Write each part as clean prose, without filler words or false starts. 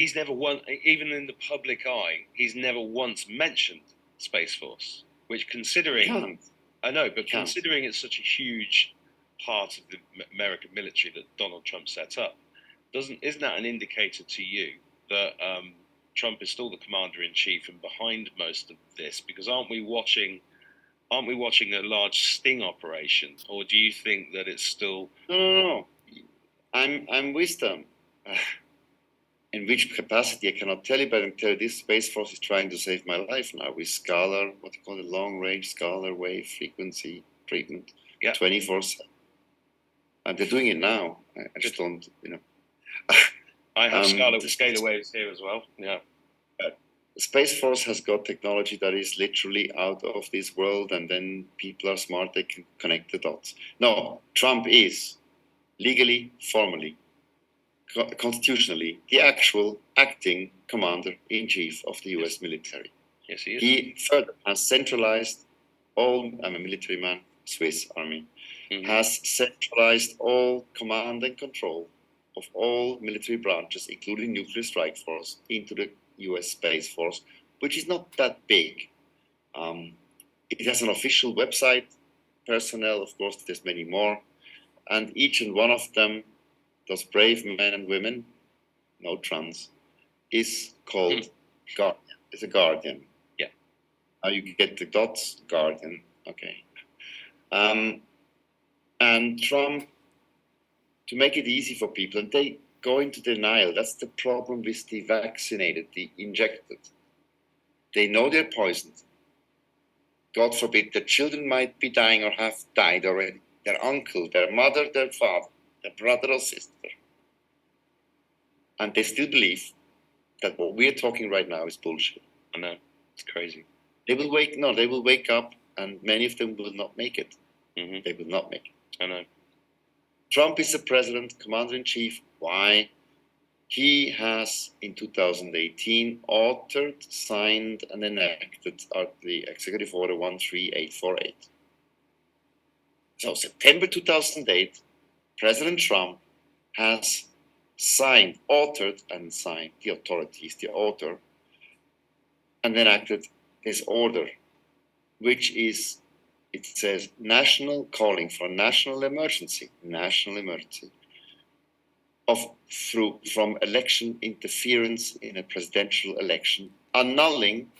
he's never even in the public eye, he's never once mentioned Space Force, which considering, I know, but considering it's such a huge part of the American military that Donald Trump set up, isn't that an indicator to you that Trump is still the commander-in-chief and behind most of this? Because aren't we watching a large sting operation, or do you think that it's still? No. I'm with them. In which capacity I cannot tell you, but I can tell you this: Space Force is trying to save my life now with scalar, what you call it, long-range scalar wave frequency treatment, 24/7, and they're doing it now. I just don't, I have scalar waves here as well. Yeah. Space Force has got technology that is literally out of this world, and then people are smart, they can connect the dots. No, Trump is legally, formally, constitutionally, the actual acting commander-in-chief of the US military. Yes, he is. He further has centralized all, I'm a military man, Swiss Army, has centralized all command and control of all military branches, including nuclear strike force, into the US Space Force, which is not that big. It has an official website, personnel, of course, there's many more, and each and one of them, those brave men and women, no trans, is called Guardian. It's a Guardian. Yeah. Now you get the dots, Guardian. Okay. And Trump, to make it easy for people, and they go into denial. That's the problem with the vaccinated, the injected. They know they're poisoned. God forbid, their children might be dying or have died already. Their uncle, their mother, their father, their brother or sister. And they still believe that what we're talking right now is bullshit. I know, it's crazy. They will wake up, and many of them will not make it. They will not make it. I know. Trump is the president, commander-in-chief. Why? He has, in 2018, authored, signed, and enacted the Executive Order 13848. So, September 2008, President Trump has authored and signed, the authorities, the author, and enacted this order, which is, it says, calling for a national emergency, from election interference in a presidential election, annulling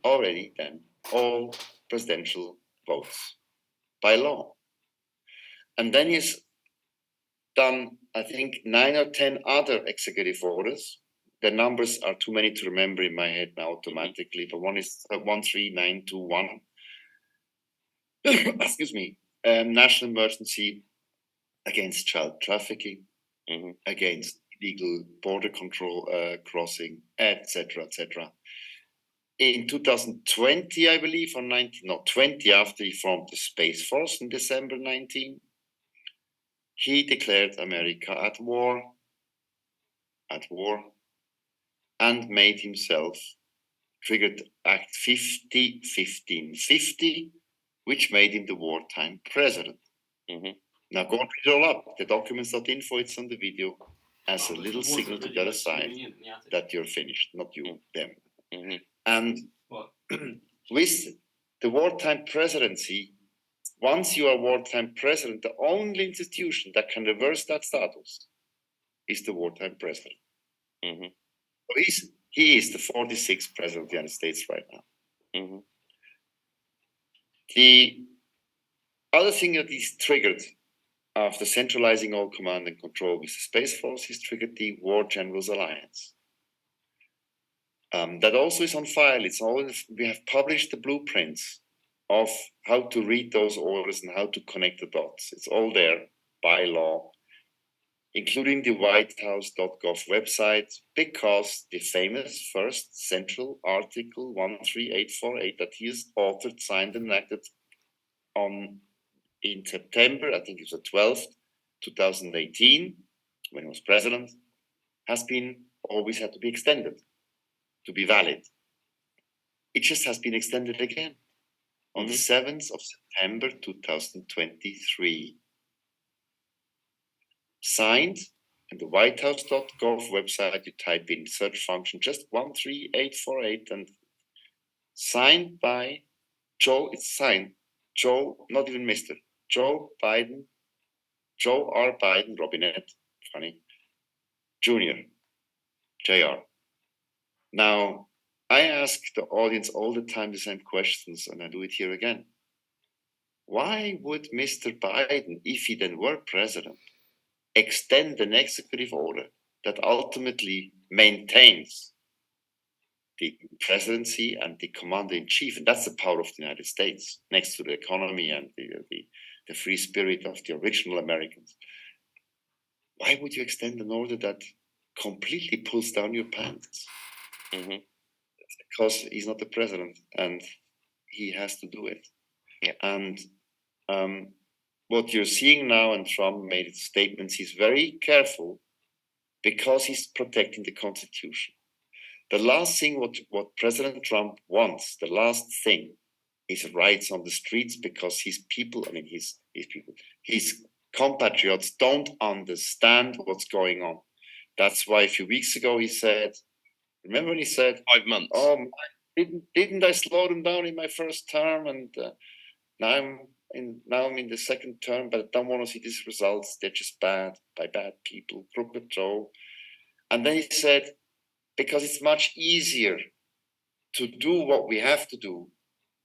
already then all presidential votes by law. And then he's done, I think, 9 or 10 other executive orders. The numbers are too many to remember in my head now automatically, but one is 13921. Excuse me. National emergency against child trafficking, against illegal border control crossing, etc., etc. In 2020, I believe, or 20, after he formed the Space Force in December 19, he declared America at war, and made himself, triggered Act 1550, which made him the wartime president. Now go and read it all up. The documents.info, it's on the video, as a little signal to the other side that you're finished, not you, them. And with the wartime presidency, once you are wartime president, the only institution that can reverse that status is the wartime president. So he is the 46th president of the United States right now. The other thing that is triggered after centralizing all command and control with the Space Force is triggered the War Generals Alliance. That also is on file. We have published the blueprints of how to read those orders and how to connect the dots. It's all there by law, including the whitehouse.gov website, because the famous first central article 13848 that he has authored, signed, and enacted in September, I think it was the 12th, 2018, when he was president, has always had to be extended to be valid. It just has been extended again on the 7th of September 2023. Signed, in the whitehouse.gov website, you type in search function, just 13848, and signed by Joe, it's signed, Joe, not even Mr. Joe Biden, Joe R. Biden, Robinette, funny, Jr., Jr. Now, I ask the audience all the time the same questions, and I do it here again. Why would Mr. Biden, if he then were president, extend an executive order that ultimately maintains the presidency and the commander-in-chief? And that's the power of the United States, next to the economy and the free spirit of the original Americans. Why would you extend an order that completely pulls down your pants? Mm-hmm. Because he's not the president and he has to do it. Yeah. And what you're seeing now, and Trump made statements, he's very careful because he's protecting the Constitution. The last thing what President Trump wants, the last thing, is riots on the streets, because his people, I mean his people, his compatriots don't understand what's going on. That's why a few weeks ago he said, remember when he said, 5 months. Oh, didn't I slow them down in my first term, and now I'm in the second term, but I don't want to see these results. They're just bad, by bad people, crooked Joe. And then he said, because it's much easier to do what we have to do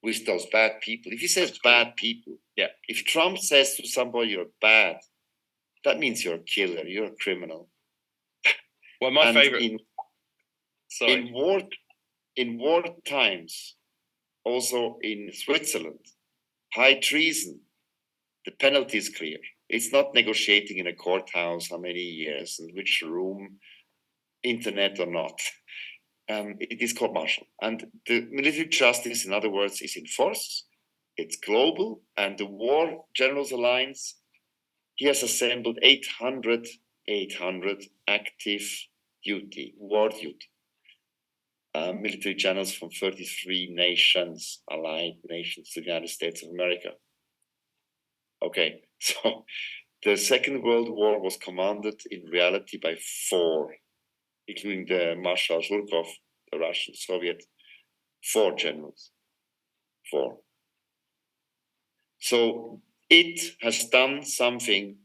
with those bad people. If he says bad people, yeah. If Trump says to somebody you're bad, that means you're a killer, you're a criminal. Well, my favorite. In war times, also in Switzerland, high treason, the penalty is clear. It's not negotiating in a courthouse how many years and which room, internet or not. It is court-martial. And the military justice, in other words, is in force. It's global. And the War Generals Alliance, he has assembled 800 active duty, war duty. Military generals from 33 nations, allied nations to the United States of America. Okay, so the Second World War was commanded in reality by 4, including the Marshal Zhurkov, the Russian Soviet, 4 generals. 4. So it has done something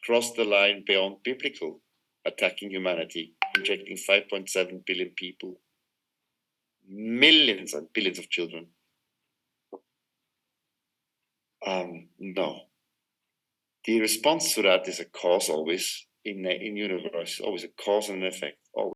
crossed the line beyond biblical, attacking humanity, injecting 5.7 billion people, millions and billions of children. No. The response to that is a cause always in universe, always a cause and an effect. Always.